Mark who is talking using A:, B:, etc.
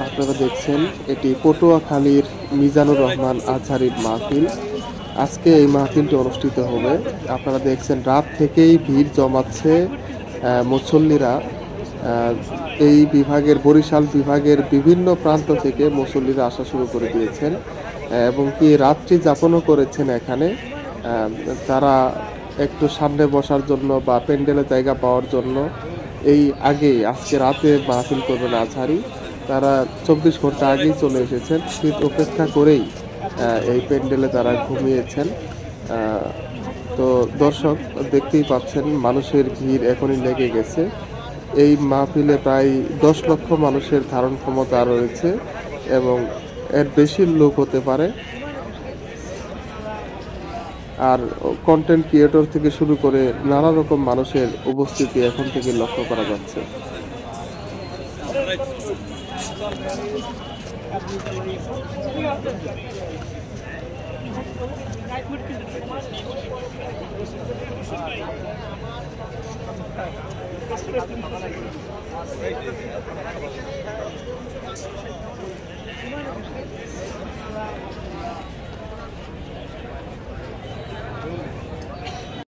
A: আপনারা দেখছেন এটি পটুয়াখালীর মিজানুর রহমান আজহারীর মাহফিল। আজকে এই মাহফিলটি অনুষ্ঠিত হবে। আপনারা দেখছেন রাত থেকেই ভিড় জমাচ্ছে মুসল্লিরা। এই বিভাগের বরিশাল বিভাগের বিভিন্ন প্রান্ত থেকে মুসল্লিরা আসা শুরু করে দিয়েছেন এবং কি রাত্রি যাপনও করেছেন এখানে। তারা একটু সামনে বসার জন্য বা প্যান্ডেলে জায়গা পাওয়ার জন্য এই আগেই আজকে রাতে মাহফিল করবেন আজহারী, তারা 24 ঘন্টা আগেই চলে এসেছেন। শীত উপেক্ষা করেই এই প্যান্ডেলে তারা ঘুমিয়েছেন। তো দর্শক দেখতেই পাচ্ছেন মানুষের ভিড় এখনই লেগে গেছে। এই মাহফিলে প্রায় 10 লক্ষ মানুষের ধারণ ক্ষমতা রয়েছে এবং এর বেশি লোক হতে পারে। আর কন্টেন্ট ক্রিয়েটর থেকে শুরু করে নানা রকম মানুষের উপস্থিতি এখন থেকে লক্ষ্য করা যাচ্ছে।